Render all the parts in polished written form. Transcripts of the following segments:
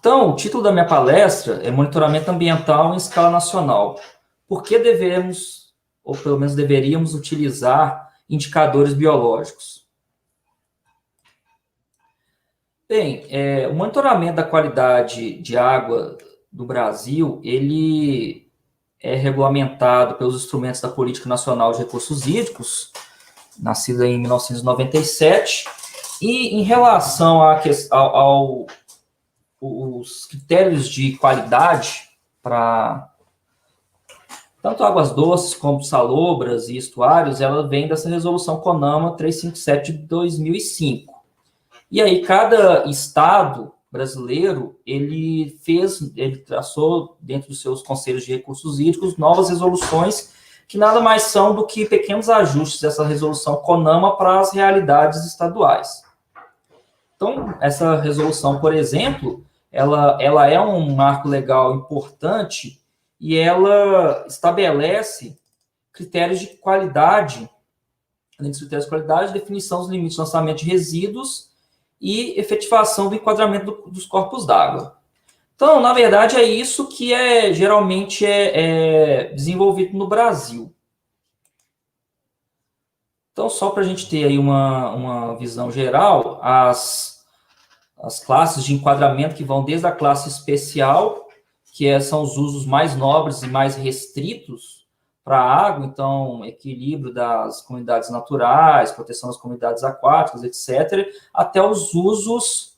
Então, o título da minha palestra é Monitoramento Ambiental em Escala Nacional. Por que devemos, ou pelo menos deveríamos, utilizar indicadores biológicos? Bem, o monitoramento da qualidade de água do Brasil, ele é regulamentado pelos instrumentos da Política Nacional de Recursos Hídricos, nascida em 1997, e em relação aos critérios de qualidade para tanto águas doces como salobras e estuários, ela vem dessa resolução CONAMA 357 de 2005. E aí cada estado brasileiro, ele traçou dentro dos seus conselhos de recursos hídricos novas resoluções que nada mais são do que pequenos ajustes dessa resolução CONAMA para as realidades estaduais. Então, essa resolução, por exemplo, ela é um marco legal importante e ela estabelece critérios de qualidade, além dos critérios de qualidade, definição dos limites de lançamento de resíduos e efetivação do enquadramento dos corpos d'água. Então, na verdade, é isso que geralmente é desenvolvido no Brasil. Então, só para a gente ter aí uma visão geral, as classes de enquadramento que vão desde a classe especial, que são os usos mais nobres e mais restritos para a água, então, equilíbrio das comunidades naturais, proteção das comunidades aquáticas, etc., até os usos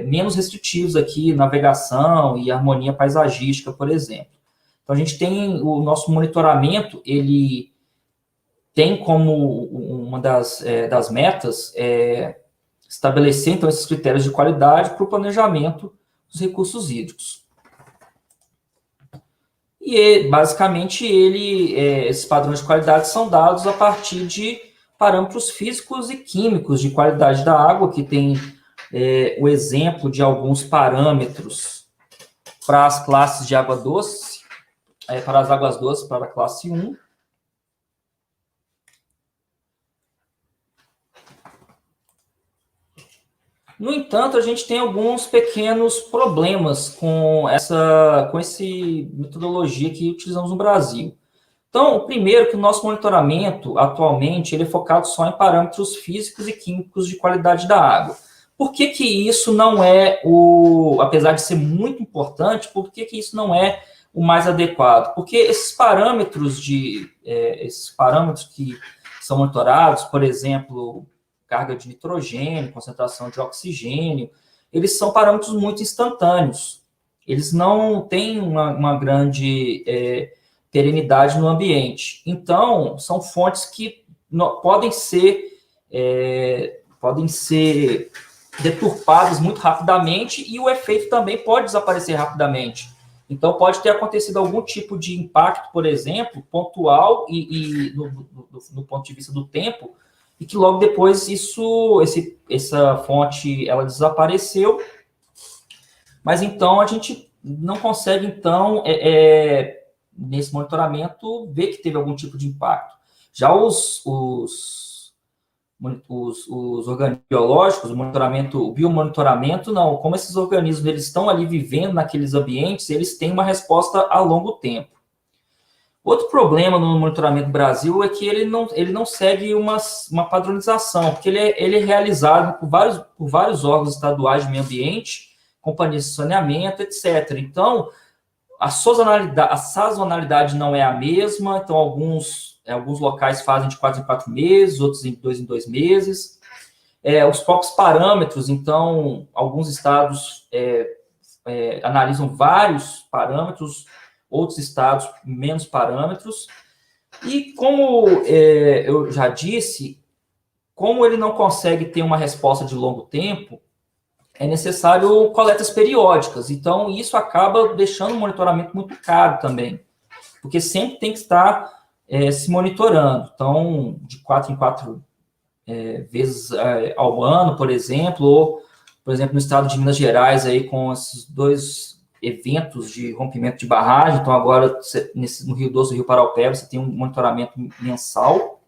menos restritivos aqui, navegação e harmonia paisagística, por exemplo. Então, a gente tem o nosso monitoramento, ele tem como uma das metas estabelecer, então, esses critérios de qualidade para o planejamento dos recursos hídricos. E, basicamente, esses padrões de qualidade são dados a partir de parâmetros físicos e químicos de qualidade da água, que tem o exemplo de alguns parâmetros para as classes de água doce, para as águas doces, para a classe 1. No entanto, a gente tem alguns pequenos problemas com essa metodologia que utilizamos no Brasil. Então, o primeiro, que o nosso monitoramento, atualmente, ele é focado só em parâmetros físicos e químicos de qualidade da água. Por que isso não é apesar de ser muito importante, por que isso não é o mais adequado? Porque esses parâmetros que são monitorados, por exemplo, carga de nitrogênio, concentração de oxigênio, eles são parâmetros muito instantâneos. Eles não têm uma grande perenidade no ambiente. Então, são fontes que podem ser deturpadas muito rapidamente e o efeito também pode desaparecer rapidamente. Então, pode ter acontecido algum tipo de impacto, por exemplo, pontual e no ponto de vista do tempo, e que logo depois essa fonte ela desapareceu, mas então a gente não consegue, então, nesse monitoramento, ver que teve algum tipo de impacto. Já os organismos biológicos, o biomonitoramento, não. Como esses organismos eles estão ali vivendo naqueles ambientes, eles têm uma resposta a longo tempo. Outro problema no monitoramento do Brasil é que ele não segue uma padronização, porque ele é realizado por vários órgãos estaduais de meio ambiente, companhias de saneamento, etc. Então, a sazonalidade não é a mesma, então alguns locais fazem de 4 em 4 meses, outros de 2 em 2 meses. Os próprios parâmetros, então, alguns estados analisam vários parâmetros, outros estados menos parâmetros. E como eu já disse, como ele não consegue ter uma resposta de longo tempo, é necessário coletas periódicas. Então, isso acaba deixando o monitoramento muito caro também, porque sempre tem que estar se monitorando. Então, de 4 em 4 vezes ao ano, por exemplo, ou, por exemplo, no estado de Minas Gerais, aí, com esses 2 eventos de rompimento de barragem. Então, agora, no Rio Doce e Rio Paraupeba, você tem um monitoramento mensal.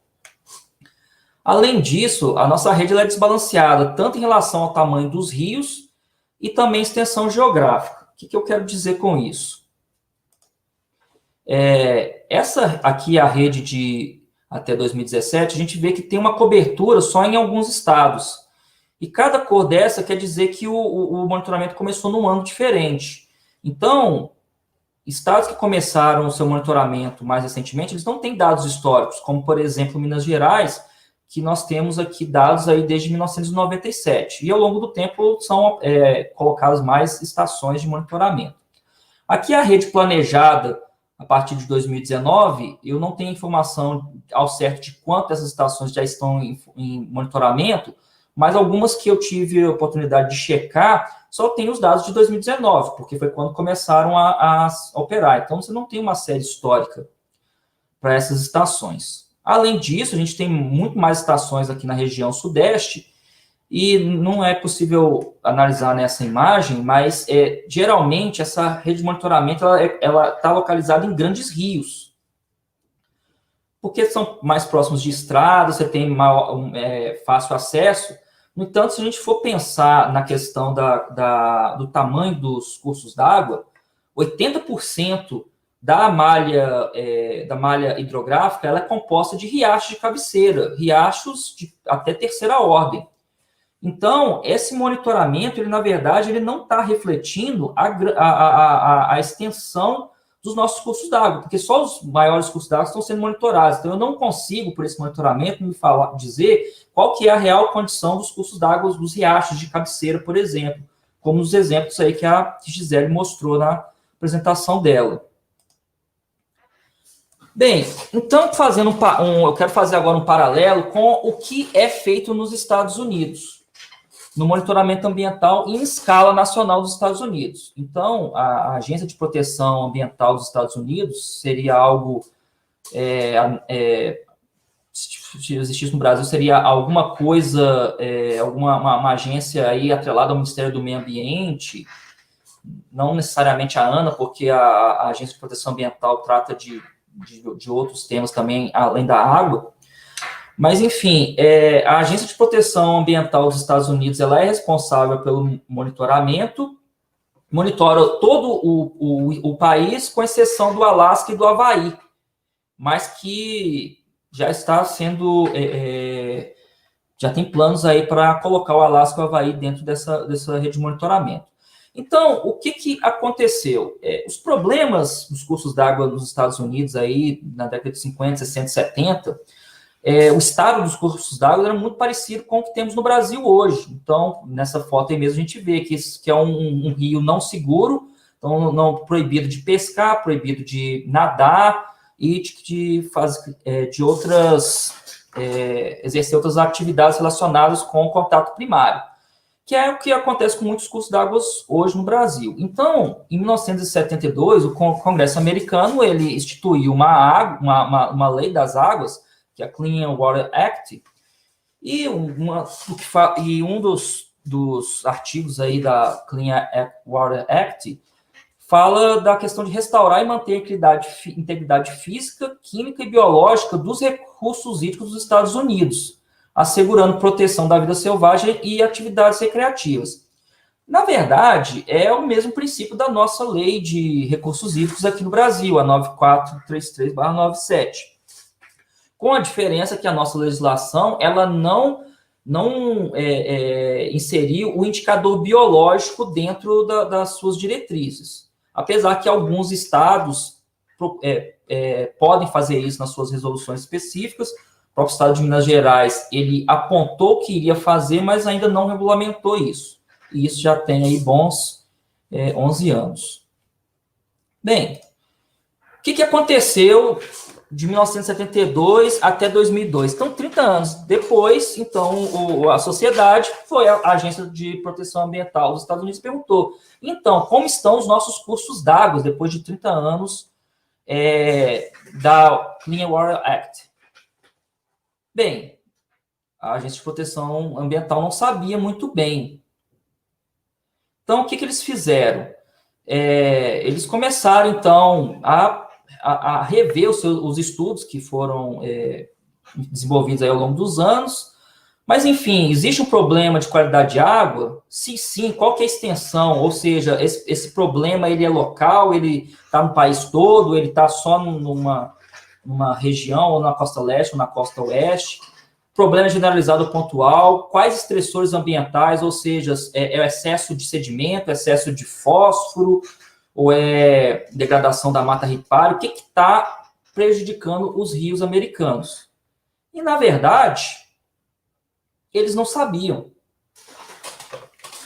Além disso, a nossa rede ela é desbalanceada, tanto em relação ao tamanho dos rios e também extensão geográfica. O que eu quero dizer com isso? Essa aqui é a rede de até 2017, a gente vê que tem uma cobertura só em alguns estados. E cada cor dessa quer dizer que o monitoramento começou num ano diferente. Então, estados que começaram o seu monitoramento mais recentemente, eles não têm dados históricos, como, por exemplo, Minas Gerais, que nós temos aqui dados aí desde 1997. E, ao longo do tempo, são colocadas mais estações de monitoramento. Aqui a rede planejada a partir de 2019, eu não tenho informação ao certo de quantas essas estações já estão em monitoramento, mas algumas que eu tive a oportunidade de checar, só tem os dados de 2019, porque foi quando começaram a operar. Então, você não tem uma série histórica para essas estações. Além disso, a gente tem muito mais estações aqui na região sudeste, e não é possível analisar nessa imagem, mas geralmente essa rede de monitoramento ela está localizada em grandes rios, porque são mais próximos de estradas, você tem fácil acesso. No entanto, se a gente for pensar na questão do tamanho dos cursos d'água, 80% da malha hidrográfica ela é composta de riachos de cabeceira, riachos de até terceira ordem. Então, esse monitoramento, ele, na verdade, ele não está refletindo a extensão dos nossos cursos d'água, porque só os maiores cursos d'água estão sendo monitorados. Então, eu não consigo, por esse monitoramento, dizer qual que é a real condição dos cursos d'água dos riachos de cabeceira, por exemplo, como os exemplos aí que a Gisele mostrou na apresentação dela. Bem, então, eu quero fazer agora um paralelo com o que é feito nos Estados Unidos, no monitoramento ambiental em escala nacional dos Estados Unidos. Então, a Agência de Proteção Ambiental dos Estados Unidos seria algo, se existisse no Brasil, seria alguma coisa, uma agência aí atrelada ao Ministério do Meio Ambiente, não necessariamente a ANA, porque a Agência de Proteção Ambiental trata de outros temas também, além da água. Mas, enfim, a Agência de Proteção Ambiental dos Estados Unidos ela é responsável pelo monitoramento, monitora todo o país, com exceção do Alasca e do Havaí, mas que já está sendo... já tem planos aí para colocar o Alasca e o Havaí dentro dessa rede de monitoramento. Então, o que aconteceu? Os problemas dos cursos d'água nos Estados Unidos aí, na década de 50, 60, 70... o estado dos cursos d'água era muito parecido com o que temos no Brasil hoje. Então, nessa foto aí mesmo, a gente vê que é um rio não seguro, então não proibido de pescar, proibido de nadar e exercer outras atividades relacionadas com o contato primário, que é o que acontece com muitos cursos d'água hoje no Brasil. Então, em 1972, o Congresso americano ele instituiu uma lei das águas, que é a Clean Water Act, e um dos artigos aí da Clean Water Act fala da questão de restaurar e manter a integridade física, química e biológica dos recursos hídricos dos Estados Unidos, assegurando proteção da vida selvagem e atividades recreativas. Na verdade, é o mesmo princípio da nossa lei de recursos hídricos aqui no Brasil, a 9433/97. Com a diferença que a nossa legislação ela não inseriu o indicador biológico dentro das suas diretrizes. Apesar que alguns estados podem fazer isso nas suas resoluções específicas. O próprio estado de Minas Gerais, ele apontou que iria fazer, mas ainda não regulamentou isso. E isso já tem aí bons 11 anos. Bem, o que aconteceu de 1972 até 2002. Então, 30 anos depois, então, a sociedade foi a Agência de Proteção Ambiental dos Estados Unidos e perguntou, então, como estão os nossos cursos d'água depois de 30 anos da Clean Water Act? Bem, a Agência de Proteção Ambiental não sabia muito bem. Então, o que eles fizeram? Eles começaram, então, a rever os estudos que foram desenvolvidos aí ao longo dos anos. Mas, enfim, existe um problema de qualidade de água? Se sim, qual que é a extensão? Ou seja, esse problema, ele é local, ele está no país todo, ele está só numa região, ou na costa leste, ou na costa oeste? Problema generalizado ou pontual? Quais estressores ambientais, ou seja, é o excesso de sedimento, excesso de fósforo, ou é degradação da mata ripária? O que está prejudicando os rios americanos? E, na verdade, eles não sabiam.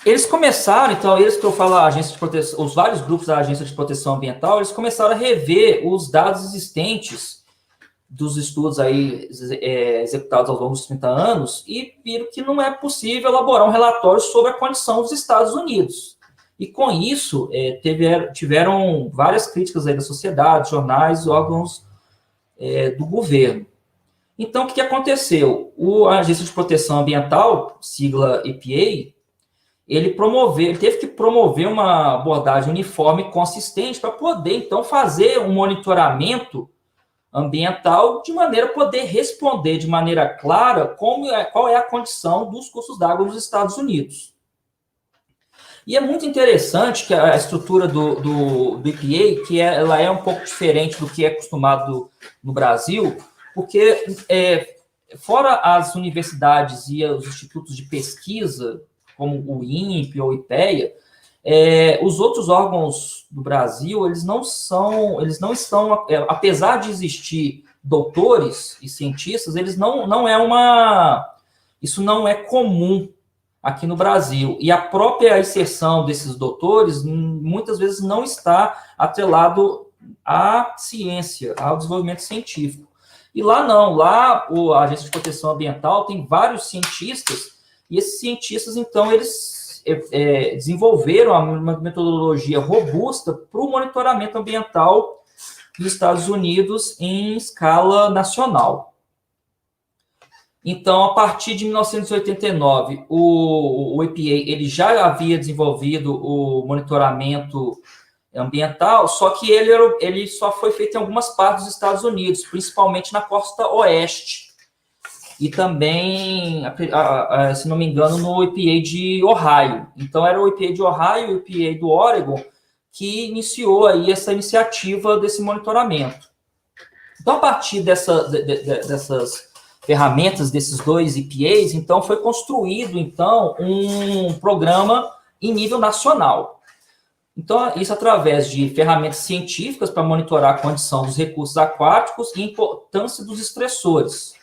Eles começaram, então, eles que eu falo, a agência de proteção, os vários grupos da Agência de Proteção Ambiental, eles começaram a rever os dados existentes dos estudos aí executados ao longo dos 30 anos e viram que não é possível elaborar um relatório sobre a condição dos Estados Unidos. E com isso, tiveram várias críticas aí da sociedade, jornais, órgãos do governo. Então, o que aconteceu? A Agência de Proteção Ambiental, sigla EPA, ele teve que promover uma abordagem uniforme e consistente para poder, então, fazer um monitoramento ambiental de maneira a poder responder de maneira clara qual é a condição dos cursos d'água nos Estados Unidos. E é muito interessante que a estrutura do EPA, que ela é um pouco diferente do que é acostumado no Brasil, porque fora as universidades e os institutos de pesquisa, como o INPE ou o IPEA, os outros órgãos do Brasil, eles não estão, apesar de existir doutores e cientistas, isso não é comum aqui no Brasil. E a própria inserção desses doutores, muitas vezes, não está atrelado à ciência, ao desenvolvimento científico. E lá não, lá a Agência de Proteção Ambiental tem vários cientistas, e esses cientistas, então, eles desenvolveram uma metodologia robusta para o monitoramento ambiental dos Estados Unidos em escala nacional. Então, a partir de 1989, o EPA ele já havia desenvolvido o monitoramento ambiental, só que ele só foi feito em algumas partes dos Estados Unidos, principalmente na costa oeste, e também, se não me engano, no EPA de Ohio. Então, era o EPA de Ohio e o EPA do Oregon que iniciou aí essa iniciativa desse monitoramento. Então, a partir dessas ferramentas desses dois EPAs, então, foi construído, então, um programa em nível nacional. Então, isso através de ferramentas científicas para monitorar a condição dos recursos aquáticos e a importância dos estressores.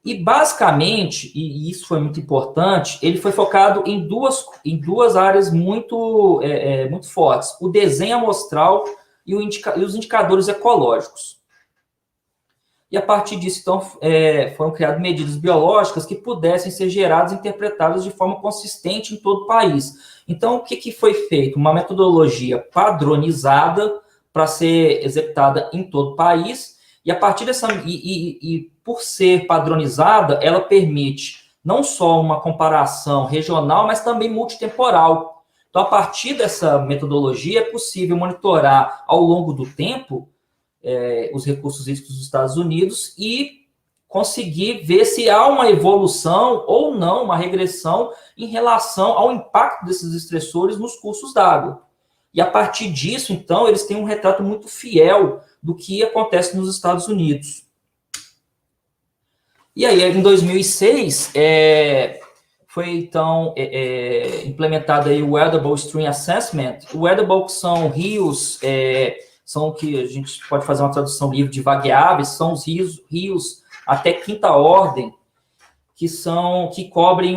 E, basicamente, e isso foi muito importante, ele foi focado em duas áreas muito fortes: o desenho amostral e os indicadores ecológicos. E, a partir disso, então, foram criadas medidas biológicas que pudessem ser geradas e interpretadas de forma consistente em todo o país. Então, o que foi feito? Uma metodologia padronizada para ser executada em todo o país, e a partir dessa... E por ser padronizada, ela permite não só uma comparação regional, mas também multitemporal. Então, a partir dessa metodologia, é possível monitorar ao longo do tempo os recursos hídricos dos Estados Unidos e conseguir ver se há uma evolução ou não, uma regressão em relação ao impacto desses estressores nos cursos d'água. E a partir disso, então, eles têm um retrato muito fiel do que acontece nos Estados Unidos. E aí, em 2006, foi, então, implementado aí o Weathable Stream Assessment. O Weathable, que são rios... são que a gente pode fazer uma tradução livre de vagueáveis, são os rios até quinta ordem, que cobrem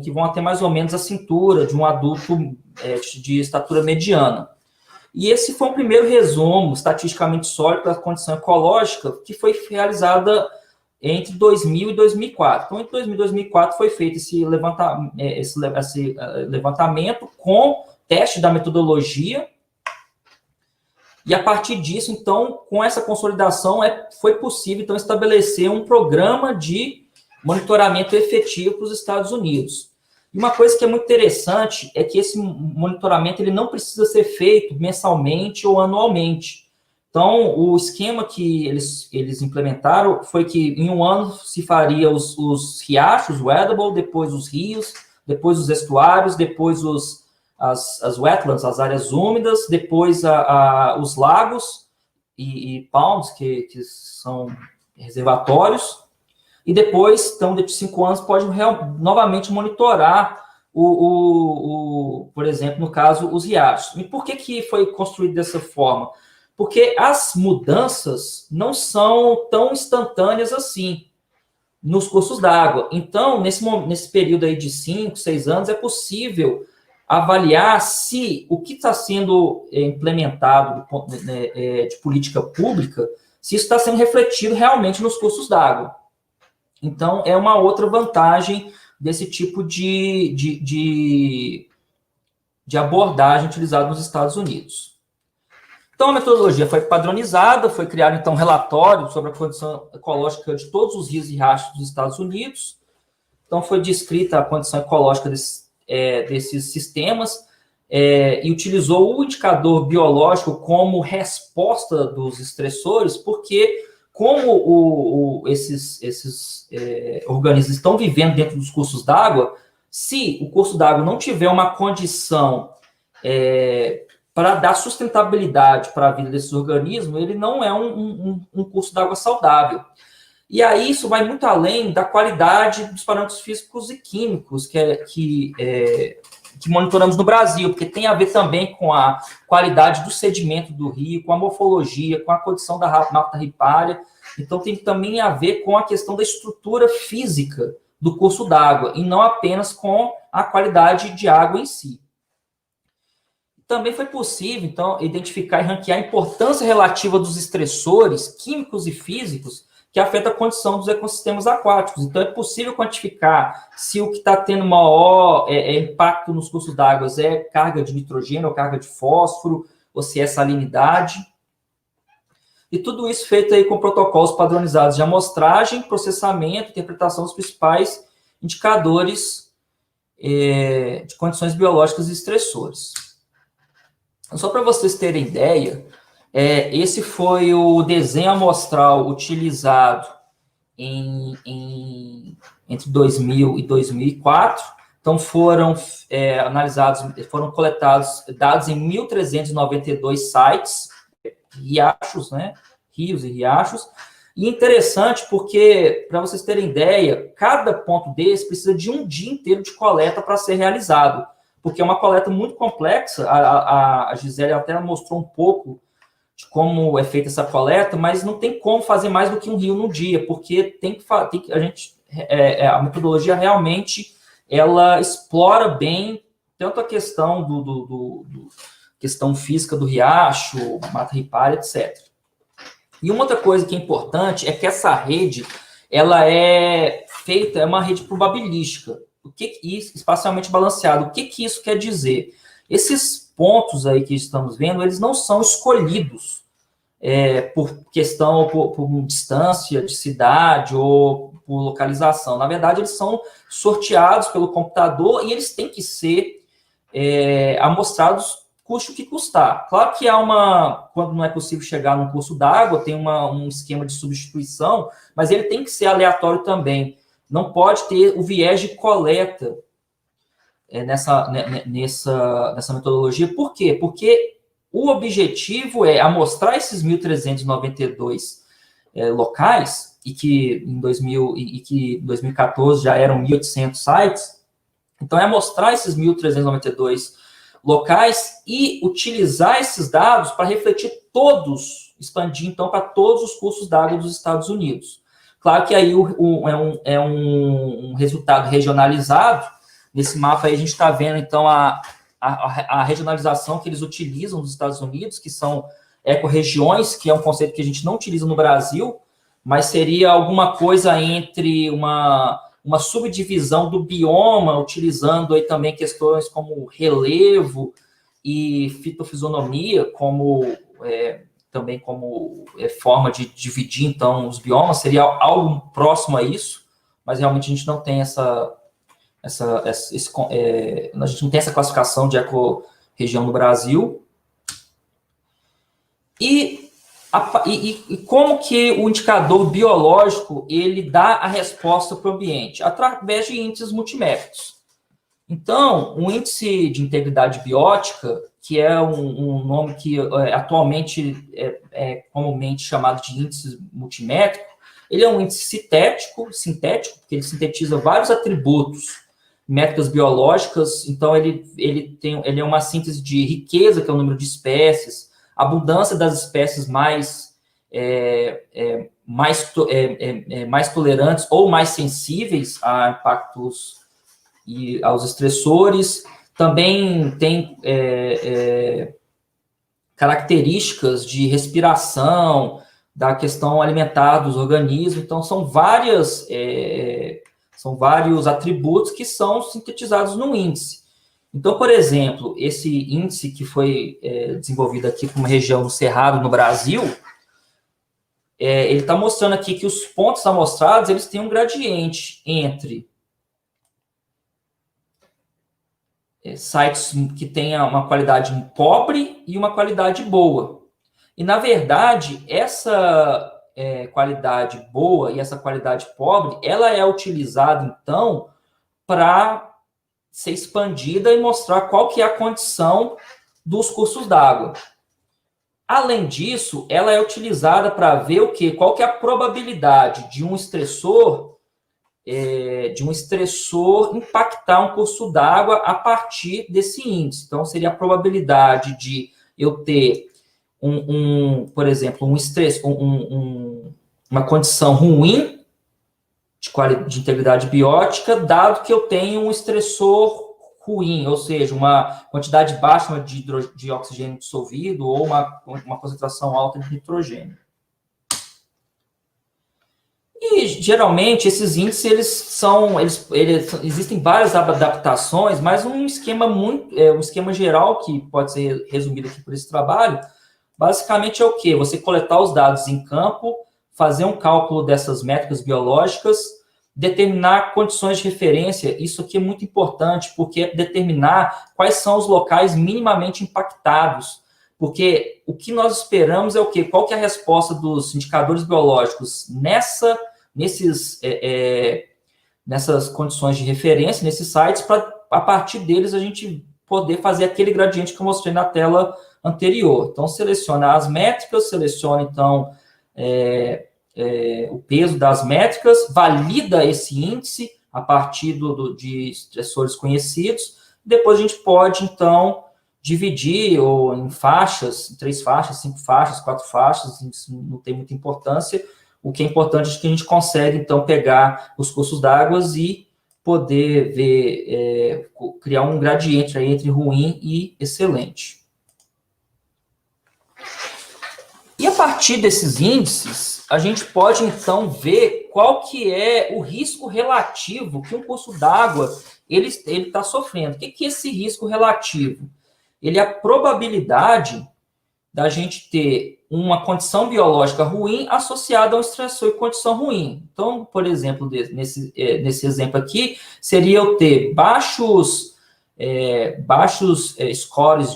que vão até mais ou menos a cintura de um adulto de estatura mediana. E esse foi o primeiro resumo estatisticamente sólido da condição ecológica que foi realizada entre 2000 e 2004. Então, entre 2000 e 2004 foi feito esse levantamento com teste da metodologia. E a partir disso, então, com essa consolidação, foi possível, então, estabelecer um programa de monitoramento efetivo para os Estados Unidos. E uma coisa que é muito interessante é que esse monitoramento ele não precisa ser feito mensalmente ou anualmente. Então, o esquema que eles implementaram foi que em um ano se faria os riachos, o wettable, depois os rios, depois os estuários, depois as wetlands, as áreas úmidas, depois os lagos e ponds, que são reservatórios, e depois, então, de 5 anos, pode novamente monitorar, por exemplo, no caso, os riachos. E por que foi construído dessa forma? Porque as mudanças não são tão instantâneas assim nos cursos d'água. Então, nesse período aí de 5, 6 anos, é possível avaliar se o que está sendo implementado de política pública, se isso está sendo refletido realmente nos cursos d'água. Então, é uma outra vantagem desse tipo de abordagem utilizada nos Estados Unidos. Então, a metodologia foi padronizada, foi criado, então, um relatório sobre a condição ecológica de todos os rios e riachos dos Estados Unidos. Então, foi descrita a condição ecológica desses sistemas e utilizou o indicador biológico como resposta dos estressores, porque como esses organismos estão vivendo dentro dos cursos d'água, se o curso d'água não tiver uma condição para dar sustentabilidade para a vida desses organismos, ele não é um curso d'água saudável. E aí isso vai muito além da qualidade dos parâmetros físicos e químicos que monitoramos no Brasil, porque tem a ver também com a qualidade do sedimento do rio, com a morfologia, com a condição da mata ripária. Então, tem também a ver com a questão da estrutura física do curso d'água, e não apenas com a qualidade de água em si. Também foi possível, então, identificar e ranquear a importância relativa dos estressores químicos e físicos que afetam a condição dos ecossistemas aquáticos. Então, é possível quantificar se o que está tendo maior impacto nos cursos d'água é carga de nitrogênio ou carga de fósforo, ou se é salinidade. E tudo isso feito aí com protocolos padronizados de amostragem, processamento, interpretação dos principais indicadores de condições biológicas e estressores. Só para vocês terem ideia, esse foi o desenho amostral utilizado entre 2000 e 2004. Então, foram coletados dados em 1.392 sites, riachos, né? Rios e riachos. E interessante porque, para vocês terem ideia, cada ponto desse precisa de um dia inteiro de coleta para ser realizado, porque é uma coleta muito complexa. A Gisele até mostrou um pouco de como é feita essa coleta, mas não tem como fazer mais do que um rio no dia, porque a metodologia realmente ela explora bem tanto a questão questão física do riacho, mata ripária, etc. E uma outra coisa que é importante é que essa rede ela é uma rede probabilística, espacialmente balanceada. O que isso quer dizer? Esses pontos aí que estamos vendo, eles não são escolhidos por questão, por distância de cidade ou por localização. Na verdade, eles são sorteados pelo computador e eles têm que ser amostrados custe o que custar. Claro que quando não é possível chegar num curso d'água, tem um esquema de substituição, mas ele tem que ser aleatório também. Não pode ter o viés de coleta nessa metodologia. Por quê? Porque o objetivo é amostrar esses 1.392 locais, e que em 2014 já eram 1.800 sites. Então, é mostrar esses 1.392 locais e utilizar esses dados para refletir expandir, então, para todos os cursos d'água dos Estados Unidos. Claro que aí é um resultado regionalizado. Nesse mapa aí a gente está vendo, então, a regionalização que eles utilizam nos Estados Unidos, que são ecorregiões, que é um conceito que a gente não utiliza no Brasil, mas seria alguma coisa entre uma subdivisão do bioma, utilizando aí também questões como relevo e fitofisionomia, também como forma de dividir, então, os biomas. Seria algo próximo a isso, mas realmente a gente não tem a gente não tem essa classificação de ecorregião no Brasil. E E como que o indicador biológico ele dá a resposta para o ambiente? Através de índices multimétricos. Então, o índice de integridade biótica, que é um nome que atualmente é comumente chamado de índice multimétrico, ele é um índice sintético, porque ele sintetiza vários atributos, métricas biológicas. Então, ele é uma síntese de riqueza, que é o número de espécies, abundância das espécies mais tolerantes ou mais sensíveis a impactos e aos estressores. Também tem características de respiração, da questão alimentar dos organismos. Então, são vários atributos que são sintetizados no índice. Então, por exemplo, esse índice que foi desenvolvido aqui para uma região do Cerrado, no Brasil, ele está mostrando aqui que os pontos amostrados eles têm um gradiente entre sites que tenham uma qualidade pobre e uma qualidade boa. E, na verdade, essa qualidade boa e essa qualidade pobre, ela é utilizada, então, para ser expandida e mostrar qual que é a condição dos cursos d'água. Além disso, ela é utilizada para ver o quê? Qual que é a probabilidade de um estressor impactar um curso d'água a partir desse índice. Então, seria a probabilidade de eu ter por exemplo, um estresse, uma condição ruim de integridade biótica, dado que eu tenho um estressor ruim, ou seja, uma quantidade baixa de oxigênio dissolvido ou uma concentração alta de nitrogênio. E, geralmente, esses índices, existem várias adaptações, mas um esquema geral que pode ser resumido aqui por esse trabalho, basicamente é o quê? Você coletar os dados em campo, fazer um cálculo dessas métricas biológicas, determinar condições de referência. Isso aqui é muito importante, porque é determinar quais são os locais minimamente impactados. Porque o que nós esperamos é o quê? Qual que é a resposta dos indicadores biológicos nessas condições de referência, nesses sites, para, a partir deles, a gente poder fazer aquele gradiente que eu mostrei na tela anterior. Então, seleciona as métricas, seleciona, então, o peso das métricas, valida esse índice a partir de estressores conhecidos. Depois a gente pode, então, dividir em faixas, 3 faixas, 5 faixas, 4 faixas, isso não tem muita importância. O que é importante é que a gente consegue, então, pegar os cursos d'água e poder criar um gradiente aí entre ruim e excelente. E a partir desses índices, a gente pode, então, ver qual que é o risco relativo que um curso d'água ele está sofrendo. O que é esse risco relativo? Ele é a probabilidade da gente ter uma condição biológica ruim associada a um estressor e condição ruim. Então, por exemplo, nesse exemplo aqui, seria eu ter baixos scores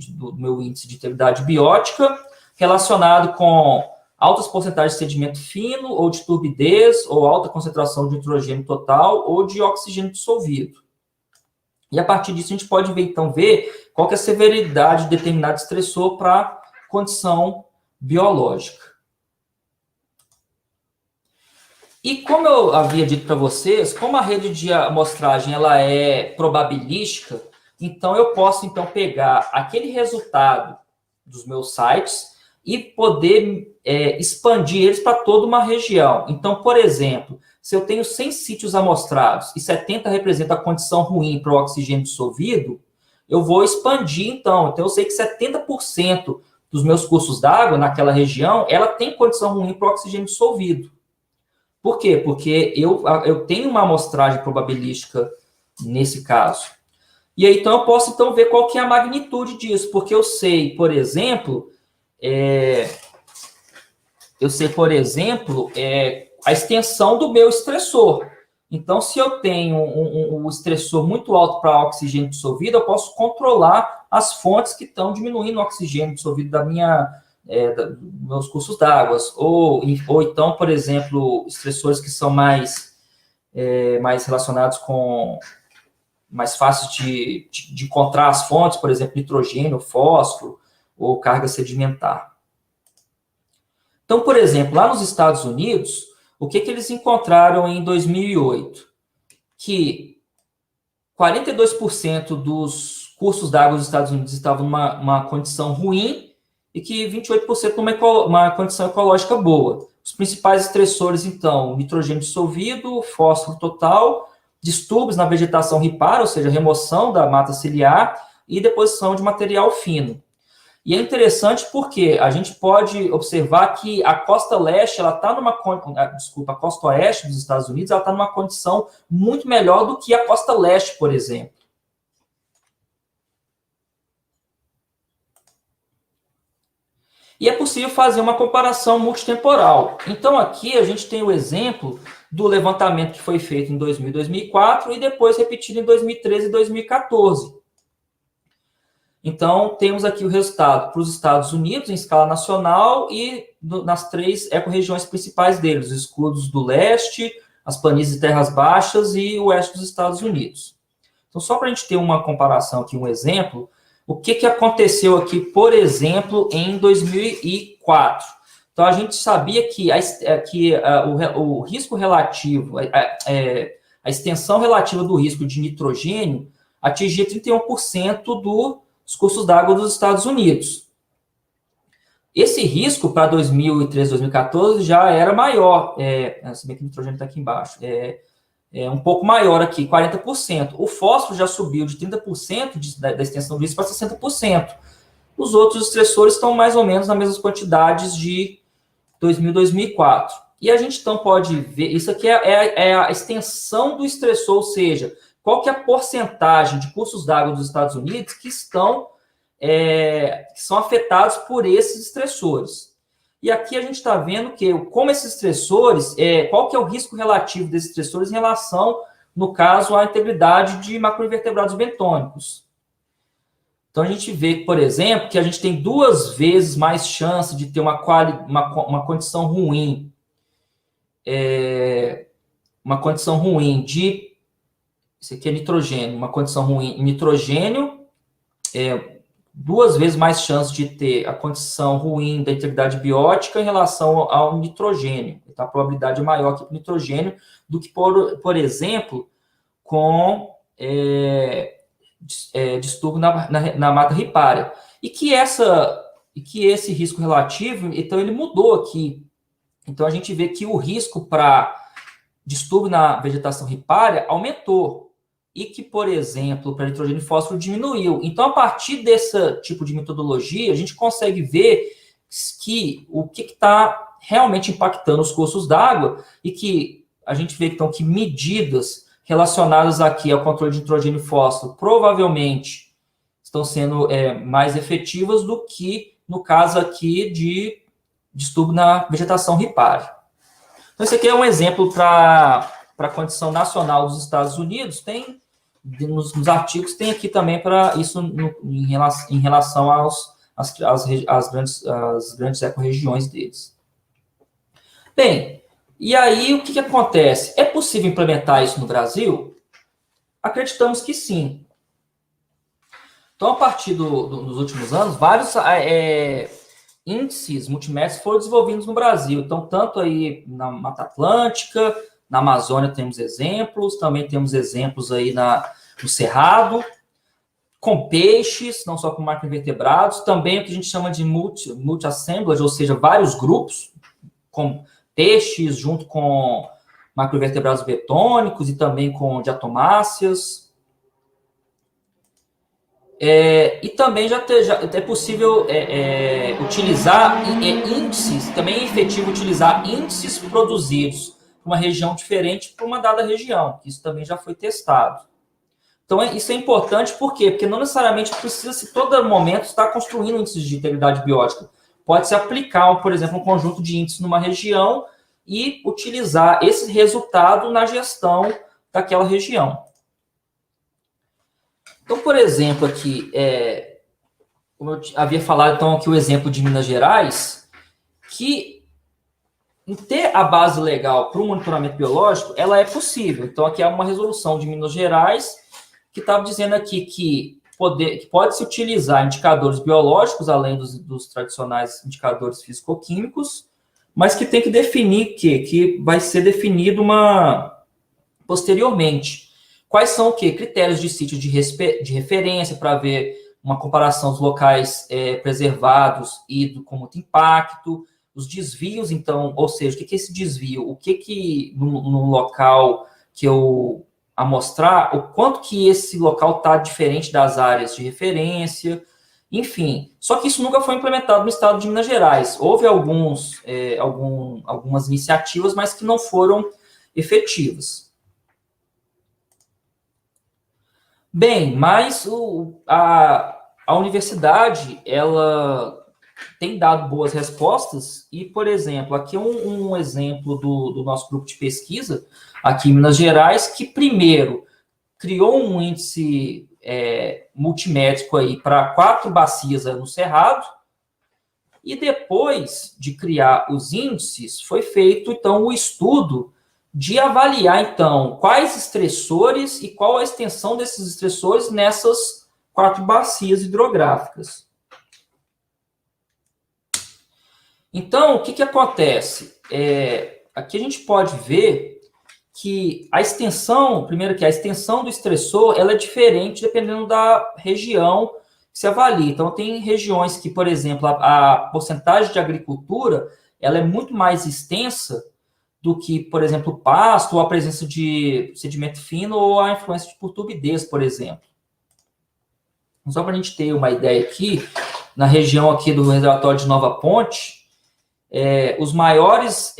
do meu índice de integridade biótica relacionado com altas porcentagens de sedimento fino ou de turbidez ou alta concentração de nitrogênio total ou de oxigênio dissolvido. E a partir disso a gente pode ver qual que é a severidade de determinado estressor para a condição biológica. E como eu havia dito para vocês, como a rede de amostragem ela é probabilística, então eu posso pegar aquele resultado dos meus sites e poder expandir eles para toda uma região. Então, por exemplo, se eu tenho 100 sítios amostrados e 70 representa a condição ruim para o oxigênio dissolvido, eu vou expandir, então eu sei que 70% dos meus cursos d'água naquela região, ela tem condição ruim para o oxigênio dissolvido. Por quê? Porque eu tenho uma amostragem probabilística nesse caso. E aí, então, eu posso ver qual que é a magnitude disso, porque eu sei, por exemplo, a extensão do meu estressor. Então, se eu tenho um estressor muito alto para oxigênio dissolvido, eu posso controlar as fontes que estão diminuindo o oxigênio dissolvido nos cursos d'água, ou então, por exemplo, estressores que são mais relacionados com mais fáceis de encontrar as fontes, por exemplo, nitrogênio, fósforo ou carga sedimentar. Então, por exemplo, lá nos Estados Unidos, o que eles encontraram em 2008? Que 42% dos cursos d'água dos Estados Unidos estavam numa condição ruim e que 28% numa condição ecológica boa. Os principais estressores, então, nitrogênio dissolvido, fósforo total, distúrbios na vegetação ripária, ou seja, remoção da mata ciliar e deposição de material fino. E é interessante porque a gente pode observar que a costa leste, ela está a costa oeste dos Estados Unidos, ela está numa condição muito melhor do que a costa leste, por exemplo. E é possível fazer uma comparação multitemporal. Então, aqui a gente tem o exemplo do levantamento que foi feito em 2000 e 2004 e depois repetido em 2013 e 2014. Então, temos aqui o resultado para os Estados Unidos, em escala nacional, e nas 3 ecorregiões principais deles, os escudos do leste, as planícies e terras baixas e o oeste dos Estados Unidos. Então, só para a gente ter uma comparação aqui, um exemplo, o que aconteceu aqui, por exemplo, em 2004? Então, a gente sabia que o risco relativo, a extensão relativa do risco de nitrogênio atingia 31% dos cursos d'água dos Estados Unidos. Esse risco para 2013, 2014 já era maior, se bem que o nitrogênio está aqui embaixo, um pouco maior aqui, 40%. O fósforo já subiu de 30% da extensão do risco para 60%. Os outros estressores estão mais ou menos nas mesmas quantidades de 2000 e 2004. E a gente então pode ver, isso aqui é a extensão do estressor, ou seja, qual que é a porcentagem de cursos d'água dos Estados Unidos que são afetados por esses estressores. E aqui a gente está vendo como esses estressores, qual que é o risco relativo desses estressores em relação, no caso, à integridade de macroinvertebrados bentônicos. Então, a gente vê, por exemplo, que a gente tem 2 vezes mais chance de ter uma condição ruim, isso aqui é nitrogênio, uma condição ruim em nitrogênio, 2 vezes mais chance de ter a condição ruim da integridade biótica em relação ao nitrogênio. Então, a probabilidade é maior aqui para o nitrogênio do que, por exemplo, com distúrbio na mata ripária. E que esse risco relativo, então, ele mudou aqui. Então, a gente vê que o risco para distúrbio na vegetação ripária aumentou. E que, por exemplo, para nitrogênio e fósforo diminuiu. Então, a partir desse tipo de metodologia, a gente consegue ver o que está realmente impactando os cursos d'água e que a gente vê então, que medidas relacionadas aqui ao controle de nitrogênio e fósforo provavelmente estão sendo mais efetivas do que no caso aqui de distúrbio na vegetação ripária. Então, esse aqui é um exemplo para a condição nacional dos Estados Unidos. Tem nos artigos, tem aqui também para isso em relação às grandes ecorregiões deles. Bem, e aí o que acontece? É possível implementar isso no Brasil? Acreditamos que sim. Então, a partir dos últimos anos, vários índices multimétricos foram desenvolvidos no Brasil. Então, tanto aí na Mata Atlântica, na Amazônia temos exemplos, também temos exemplos aí no Cerrado, com peixes, não só com macroinvertebrados, também o que a gente chama de multi-assemblage, ou seja, vários grupos, com peixes junto com macroinvertebrados betônicos e também com diatomáceas. E também já é possível utilizar índices, também é efetivo utilizar índices produzidos para uma região diferente para uma dada região, que isso também já foi testado. Então, isso é importante, por quê? Porque não necessariamente precisa-se, todo momento, estar construindo índices de integridade biótica. Pode-se aplicar, por exemplo, um conjunto de índices numa região e utilizar esse resultado na gestão daquela região. Então, por exemplo, aqui, como eu havia falado, então, aqui o exemplo de Minas Gerais, que em ter a base legal para o monitoramento biológico, ela é possível. Então, aqui é uma resolução de Minas Gerais que estava dizendo aqui que pode-se utilizar indicadores biológicos, além dos tradicionais indicadores físico-químicos, mas que tem que definir que vai ser definido posteriormente. Quais são o quê? Critérios de sítio de referência para ver uma comparação dos locais preservados e com muito impacto, os desvios, então, ou seja, o que é esse desvio? O que no local que eu amostrar, o quanto que esse local está diferente das áreas de referência, enfim. Só que isso nunca foi implementado no estado de Minas Gerais. Houve algumas iniciativas, mas que não foram efetivas. Bem, mas a universidade, ela tem dado boas respostas e, por exemplo, aqui é um exemplo do nosso grupo de pesquisa, aqui em Minas Gerais, que primeiro criou um índice multimétrico aí para 4 bacias no Cerrado, e depois de criar os índices, foi feito, então, o estudo de avaliar, então, quais estressores e qual a extensão desses estressores nessas 4 bacias hidrográficas. Então, o que acontece? Aqui a gente pode ver que a extensão, primeiro que a extensão do estressor, ela é diferente dependendo da região que se avalia. Então, tem regiões que, por exemplo, a porcentagem de agricultura, ela é muito mais extensa do que, por exemplo, o pasto, ou a presença de sedimento fino, ou a influência por turbidez, por exemplo. Só para a gente ter uma ideia aqui, na região aqui do reservatório de Nova Ponte, os maiores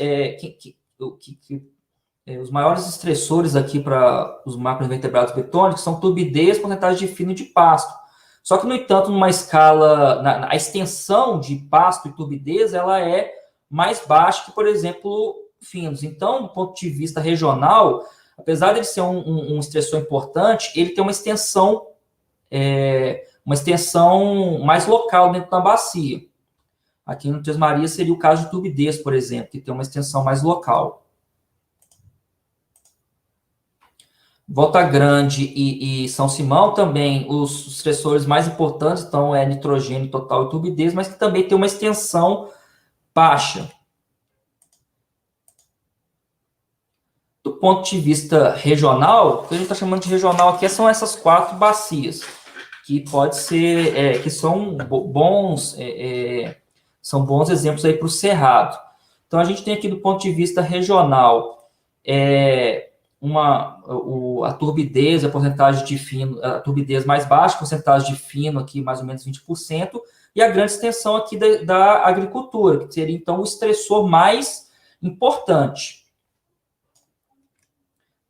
os maiores estressores aqui para os macroinvertebrados betônicos são turbidez, porcentagem de fino e de pasto. Só que, no entanto, numa escala, a extensão de pasto e turbidez, ela é mais baixa que, por exemplo, finos. Então, do ponto de vista regional, apesar de ele ser um estressor importante, ele tem uma extensão mais local dentro da bacia. Aqui no Três Marias seria o caso de turbidez, por exemplo, que tem uma extensão mais local. Volta Grande e São Simão também, os estressores mais importantes, então, nitrogênio total e turbidez, mas que também tem uma extensão baixa. Do ponto de vista regional, o que a gente está chamando de regional aqui são essas 4 bacias, que pode ser, que são bons exemplos aí para o Cerrado. Então, a gente tem aqui do ponto de vista regional, a turbidez, a porcentagem de fino, a turbidez mais baixa, a porcentagem de fino aqui mais ou menos 20%, e a grande extensão aqui da agricultura, que seria então o estressor mais importante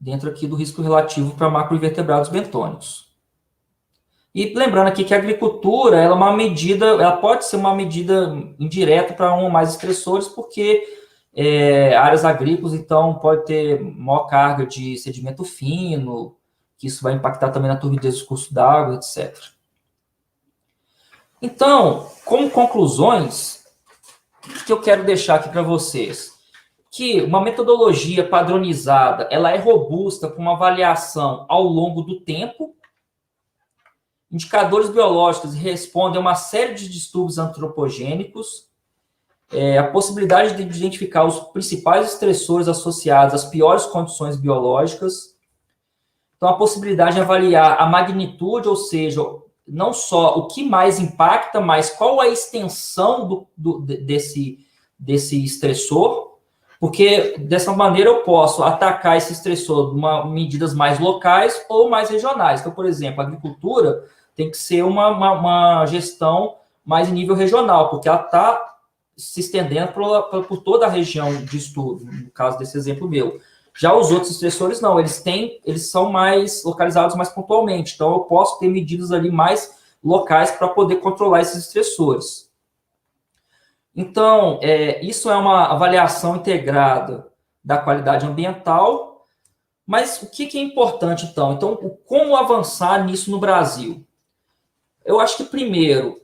dentro aqui do risco relativo para macroinvertebrados bentônicos. E lembrando aqui que a agricultura, ela pode ser uma medida indireta para um ou mais estressores, porque áreas agrícolas, então, pode ter maior carga de sedimento fino, que isso vai impactar também na turbidez do curso d'água, etc. Então, como conclusões, o que eu quero deixar aqui para vocês? Que uma metodologia padronizada, ela é robusta para uma avaliação ao longo do tempo. Indicadores biológicos respondem a uma série de distúrbios antropogênicos. A possibilidade de identificar os principais estressores associados às piores condições biológicas. Então, a possibilidade de avaliar a magnitude, ou seja, não só o que mais impacta, mas qual a extensão desse estressor, porque dessa maneira eu posso atacar esse estressor de medidas mais locais ou mais regionais. Então, por exemplo, a agricultura tem que ser uma gestão mais em nível regional, porque ela está se estendendo por toda a região de estudo, no caso desse exemplo meu. Já os outros estressores, não, eles são mais localizados mais pontualmente, então eu posso ter medidas ali mais locais para poder controlar esses estressores. Então, isso é uma avaliação integrada da qualidade ambiental, mas o que é importante, então? Então, como avançar nisso no Brasil? Eu acho que, primeiro,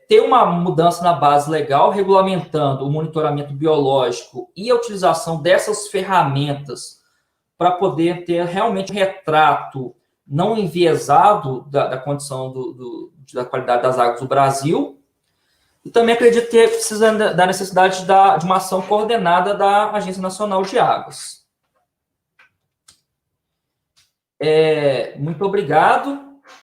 ter uma mudança na base legal, regulamentando o monitoramento biológico e a utilização dessas ferramentas para poder ter realmente um retrato não enviesado da condição da qualidade das águas do Brasil. E também acredito que precisa da necessidade de uma ação coordenada da Agência Nacional de Águas. Muito obrigado.